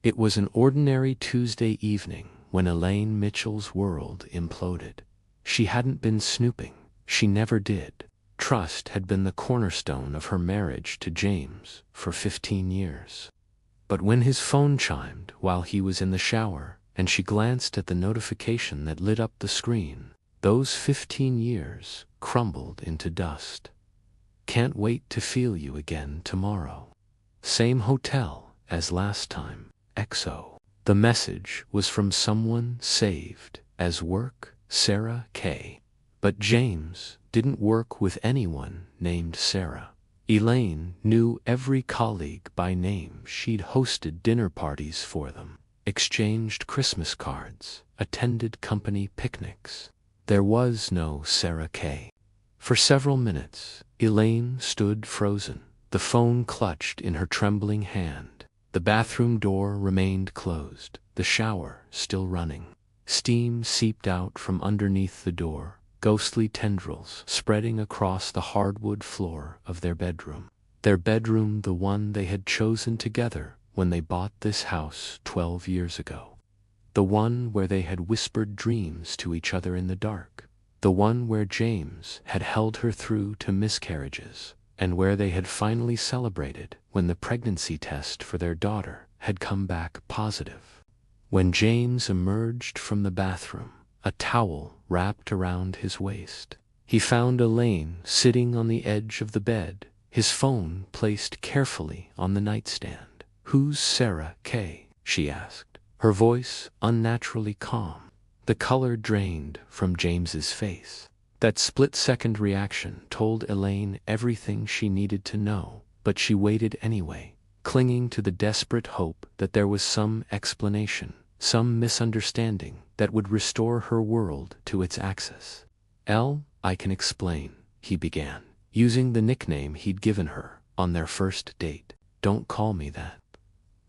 It was an ordinary Tuesday evening when Elaine Mitchell's world imploded. She hadn't been snooping. She never did. Trust had been the cornerstone of her marriage to James for 15 years. But when his phone chimed while he was in the shower, and she glanced at the notification that lit up the screen, those 15 years crumbled into dust. Can't wait to feel you again tomorrow. Same hotel as last time. XO. The message was from someone saved as work, Sarah K. But James didn't work with anyone named Sarah. Elaine knew every colleague by name. She'd hosted dinner parties for them, exchanged Christmas cards, attended company picnics. There was no Sarah K. For several minutes, Elaine stood frozen, the phone clutched in her trembling hand. The bathroom door remained closed, the shower still running. Steam seeped out from underneath the door, ghostly tendrils spreading across the hardwood floor of their bedroom. Their bedroom, the one they had chosen together when they bought this house 12 years ago. The one where they had whispered dreams to each other in the dark. The one where James had held her through to miscarriages, and where they had finally celebrated when the pregnancy test for their daughter had come back positive. When James emerged from the bathroom, a towel wrapped around his waist, he found Elaine sitting on the edge of the bed, his phone placed carefully on the nightstand. "Who's Sarah K?" she asked, her voice unnaturally calm. The color drained from James's face. That split-second reaction told Elaine everything she needed to know, but she waited anyway, clinging to the desperate hope that there was some explanation, some misunderstanding that would restore her world to its axis. "I can explain," he began, using the nickname he'd given her on their first date. "Don't call me that."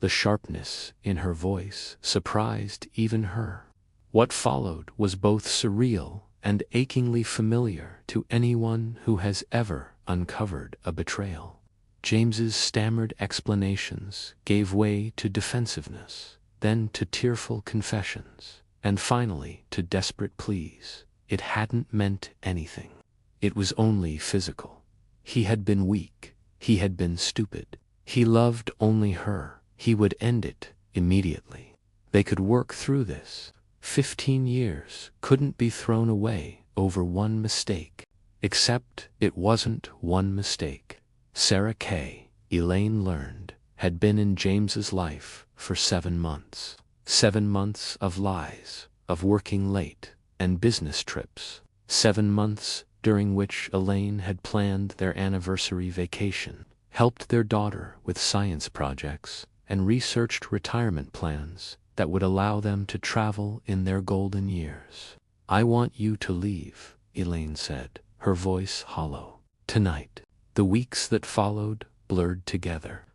The sharpness in her voice surprised even her. What followed was both surreal and achingly familiar to anyone who has ever uncovered a betrayal. James's stammered explanations gave way to defensiveness, then to tearful confessions, and finally to desperate pleas. It hadn't meant anything. It was only physical. He had been weak. He had been stupid. He loved only her. He would end it immediately. They could work through this. 15 years couldn't be thrown away over one mistake. Except it wasn't one mistake. Sarah K., Elaine learned, had been in James's life for 7 months. 7 months of lies, of working late, and business trips. 7 months during which Elaine had planned their anniversary vacation, helped their daughter with science projects, and researched retirement plans that would allow them to travel in their golden years. "I want you to leave," Elaine said, her voice hollow. "Tonight." The weeks that followed blurred together.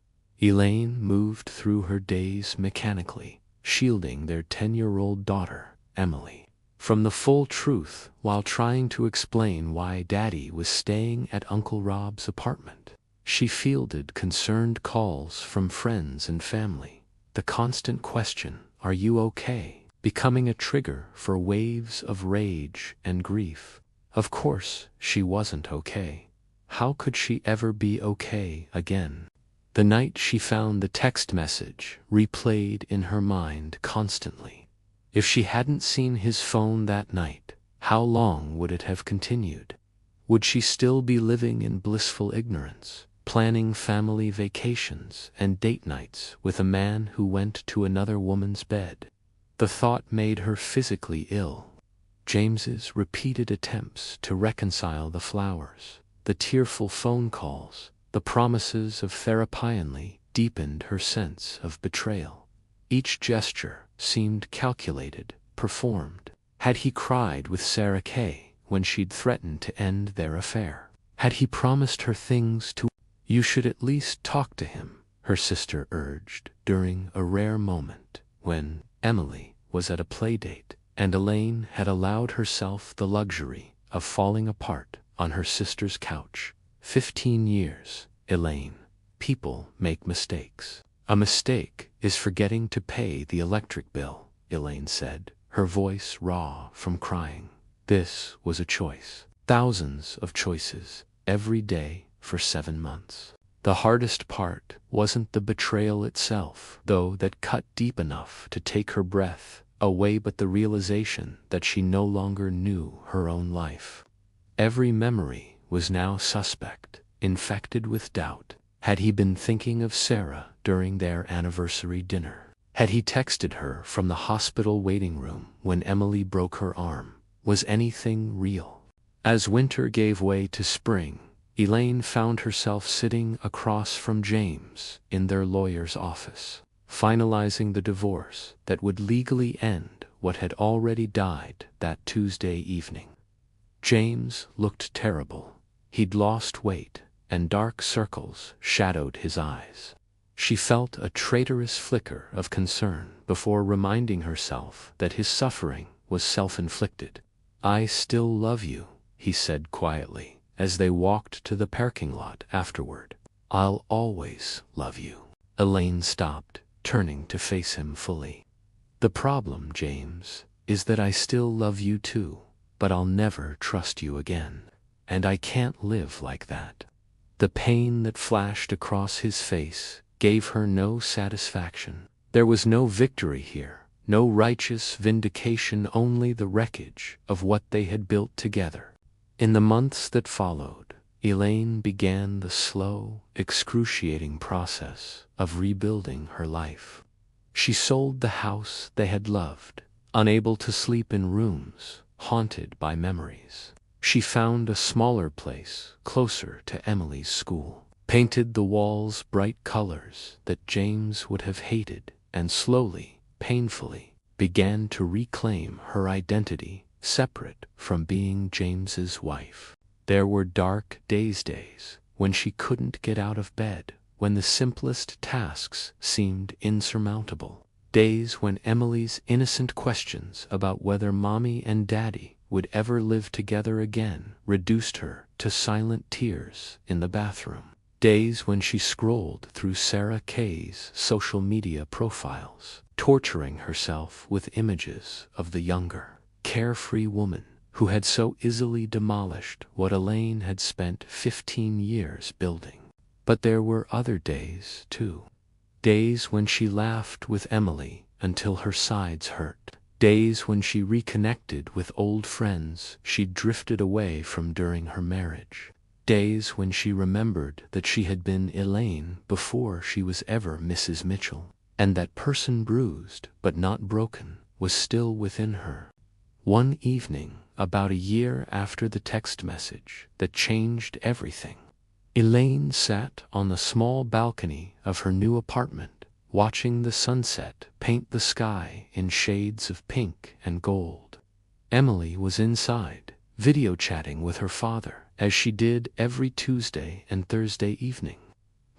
Elaine moved through her days mechanically, shielding their 10-year-old daughter, Emily, from the full truth while trying to explain why Daddy was staying at Uncle Rob's apartment. She fielded concerned calls from friends and family. The constant question, "Are you okay?" becoming a trigger for waves of rage and grief. Of course, she wasn't okay. How could she ever be okay again? The night she found the text message replayed in her mind constantly. If she hadn't seen his phone that night, how long would it have continued? Would she still be living in blissful ignorance, planning family vacations and date nights with a man who went to another woman's bed? The thought made her physically ill. James's repeated attempts to reconcile the flowers, the tearful phone calls, the promises of therapy deepened her sense of betrayal. Each gesture seemed calculated, performed. Had he cried with Sarah K. when she'd threatened to end their affair? Had he promised her things to "You should at least talk to him," her sister urged during a rare moment when Emily was at a playdate and Elaine had allowed herself the luxury of falling apart on her sister's couch. 15 years, Elaine. People make mistakes. A mistake is forgetting to pay the electric bill," Elaine said, her voice raw from crying. This was a choice. Thousands of choices, every day for 7 months. The hardest part wasn't the betrayal itself, though that cut deep enough to take her breath away, but the realization that she no longer knew her own life. Every memory was now suspect, infected with doubt. Had he been thinking of Sarah during their anniversary dinner? Had he texted her from the hospital waiting room when Emily broke her arm? Was anything real? As winter gave way to spring, Elaine found herself sitting across from James in their lawyer's office, finalizing the divorce that would legally end what had already died that Tuesday evening. James looked terrible. He'd lost weight, and dark circles shadowed his eyes. She felt a traitorous flicker of concern before reminding herself that his suffering was self-inflicted. "I still love you," he said quietly, as they walked to the parking lot afterward. "I'll always love you." Elaine stopped, turning to face him fully. "The problem, James, is that I still love you too, but I'll never trust you again. And I can't live like that." The pain that flashed across his face gave her no satisfaction. There was no victory here, no righteous vindication, only the wreckage of what they had built together. In the months that followed, Elaine began the slow, excruciating process of rebuilding her life. She sold the house they had loved, unable to sleep in rooms haunted by memories. She found a smaller place closer to Emily's school, painted the walls bright colors that James would have hated, and slowly, painfully, began to reclaim her identity separate from being James's wife. There were dark days when she couldn't get out of bed, when the simplest tasks seemed insurmountable. Days when Emily's innocent questions about whether Mommy and Daddy would ever live together again reduced her to silent tears in the bathroom. Days when she scrolled through Sarah Kay's social media profiles, torturing herself with images of the younger, carefree woman who had so easily demolished what Elaine had spent 15 years building. But there were other days, too. Days when she laughed with Emily until her sides hurt. Days when she reconnected with old friends she'd drifted away from during her marriage. Days when she remembered that she had been Elaine before she was ever Mrs. Mitchell, and that person bruised but not broken was still within her. One evening, about a year after the text message that changed everything, Elaine sat on the small balcony of her new apartment, watching the sunset paint the sky in shades of pink and gold. Emily was inside, video chatting with her father, as she did every Tuesday and Thursday evening.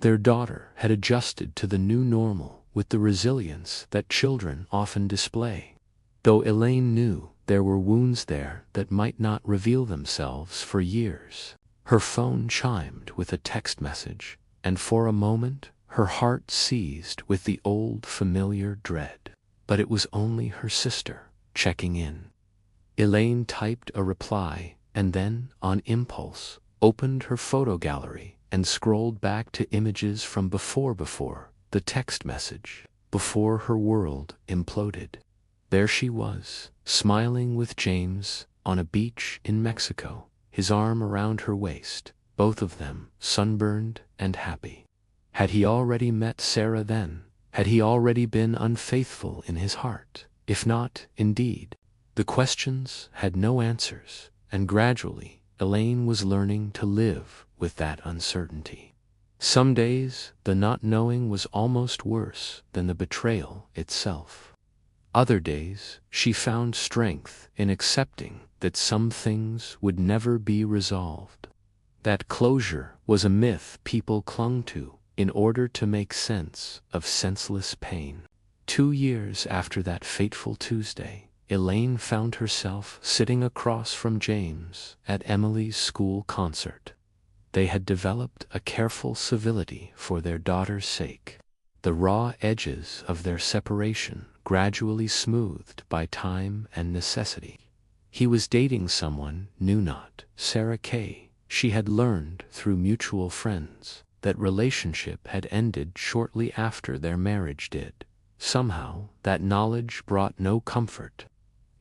Their daughter had adjusted to the new normal with the resilience that children often display. Though Elaine knew there were wounds there that might not reveal themselves for years. Her phone chimed with a text message, and for a moment her heart seized with the old familiar dread. But it was only her sister, checking in. Elaine typed a reply, and then, on impulse, opened her photo gallery and scrolled back to images from before the text message, before her world imploded. There she was, smiling with James on a beach in Mexico, his arm around her waist, both of them sunburned and happy. Had he already met Sarah then? Had he already been unfaithful in his heart? If not, indeed. The questions had no answers, and gradually Elaine was learning to live with that uncertainty. Some days the not knowing was almost worse than the betrayal itself. Other days she found strength in accepting that some things would never be resolved. That closure was a myth people clung to in order to make sense of senseless pain. 2 years after that fateful Tuesday, Elaine found herself sitting across from James at Emily's school concert. They had developed a careful civility for their daughter's sake. the raw edges of their separation gradually smoothed by time and necessity. He was dating someone new, not Sarah Kay. She had learned through mutual friends that relationship had ended shortly after their marriage did. Somehow, that knowledge brought no comfort.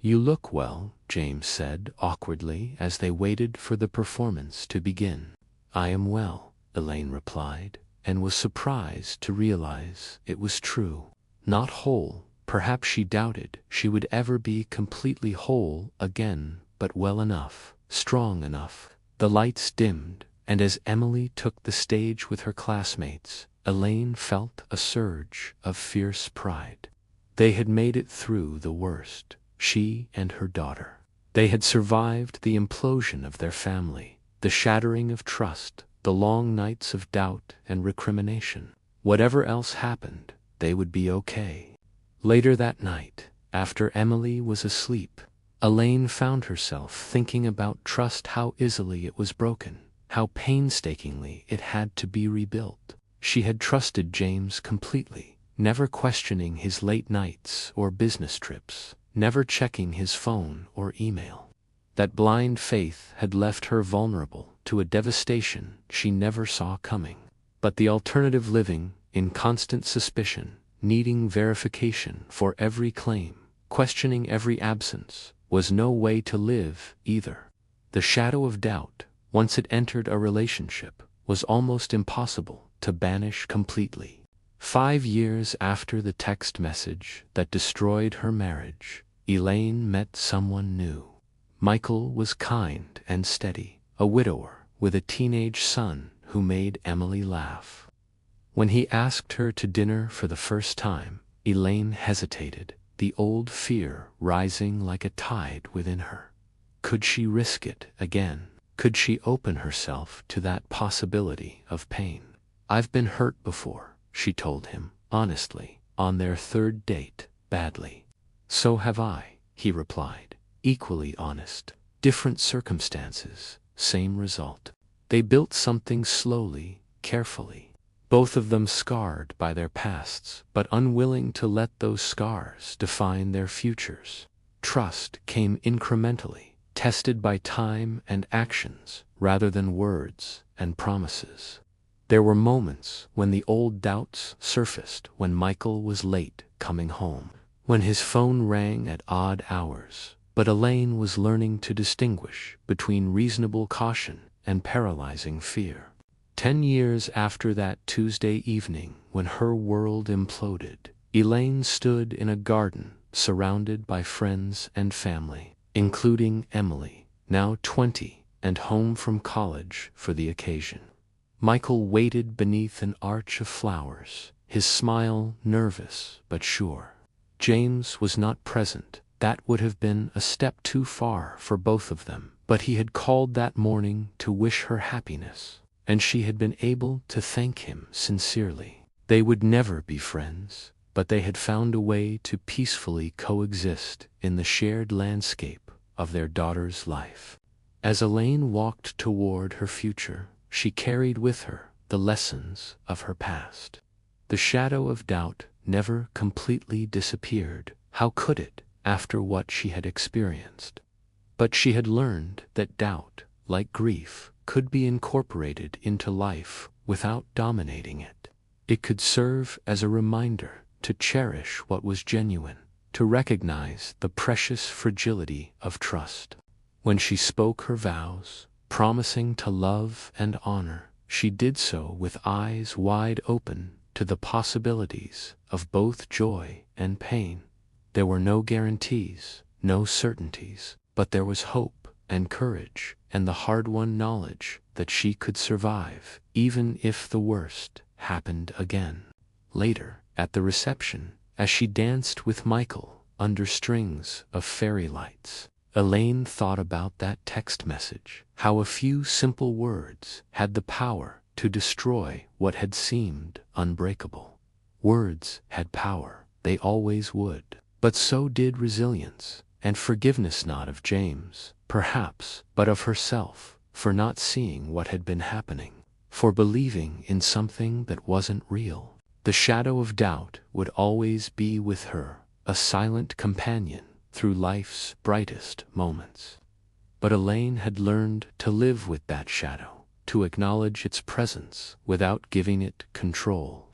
"You look well," James said awkwardly as they waited for the performance to begin. "I am well," Elaine replied, and was surprised to realize it was true. Not whole. Perhaps she doubted she would ever be completely whole again, but well enough, strong enough. The lights dimmed, and as Emily took the stage with her classmates, Elaine felt a surge of fierce pride. They had made it through the worst, she and her daughter. They had survived the implosion of their family, the shattering of trust, the long nights of doubt and recrimination. Whatever else happened, they would be okay. Later that night, after Emily was asleep, Elaine found herself thinking about trust, how easily it was broken, how painstakingly it had to be rebuilt. She had trusted James completely, never questioning his late nights or business trips, never checking his phone or email. That blind faith had left her vulnerable to a devastation she never saw coming. But the alternative, living in constant suspicion, needing verification for every claim, questioning every absence, was no way to live either. The shadow of doubt, once it entered a relationship, was almost impossible to banish completely. 5 years after the text message that destroyed her marriage, Elaine met someone new. Michael was kind and steady, a widower with a teenage son who made Emily laugh. When he asked her to dinner for the first time, Elaine hesitated, the old fear rising like a tide within her. Could she risk it again? Could she open herself to that possibility of pain? "I've been hurt before," she told him, honestly, on their third date, badly. "So have I," he replied, equally honest. Different circumstances, same result. They built something slowly, carefully. Both of them scarred by their pasts, but unwilling to let those scars define their futures. Trust came incrementally, tested by time and actions rather than words and promises. There were moments when the old doubts surfaced, when Michael was late coming home, when his phone rang at odd hours, but Elaine was learning to distinguish between reasonable caution and paralyzing fear. 10 years after that Tuesday evening when her world imploded, Elaine stood in a garden surrounded by friends and family, including Emily, now 20 and home from college for the occasion. Michael waited beneath an arch of flowers, his smile nervous but sure. James was not present. That would have been a step too far for both of them, but he had called that morning to wish her happiness, and she had been able to thank him sincerely. They would never be friends, but they had found a way to peacefully coexist in the shared landscape of their daughter's life. As Elaine walked toward her future, she carried with her the lessons of her past. The shadow of doubt never completely disappeared. How could it, after what she had experienced? But she had learned that doubt, like grief, could be incorporated into life without dominating it. It could serve as a reminder to cherish what was genuine, to recognize the precious fragility of trust. When she spoke her vows, promising to love and honor, she did so with eyes wide open to the possibilities of both joy and pain. There were no guarantees, no certainties, but there was hope and courage and the hard-won knowledge that she could survive, even if the worst happened again. Later, at the reception, as she danced with Michael under strings of fairy lights, Elaine thought about that text message, how a few simple words had the power to destroy what had seemed unbreakable. Words had power, they always would. But so did resilience and forgiveness, not of James, perhaps, but of herself, for not seeing what had been happening, for believing in something that wasn't real. The shadow of doubt would always be with her, a silent companion through life's brightest moments. But Elaine had learned to live with that shadow, to acknowledge its presence without giving it control.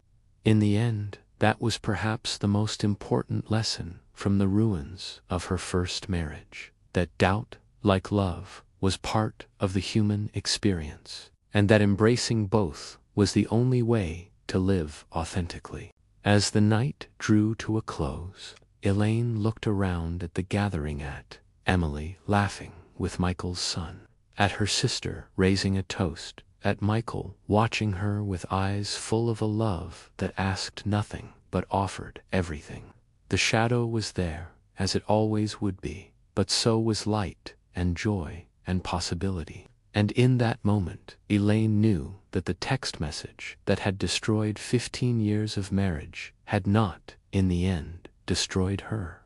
In the end, that was perhaps the most important lesson from the ruins of her first marriage, that doubt, like love, was part of the human experience, and that embracing both was the only way to live authentically. As the night drew to a close, Elaine looked around at the gathering, at Emily laughing with Michael's son, at her sister raising a toast, at Michael watching her with eyes full of a love that asked nothing but offered everything. The shadow was there, as it always would be, but so was light and joy and possibility. And in that moment, Elaine knew that the text message that had destroyed 15 years of marriage had not, in the end, destroyed her.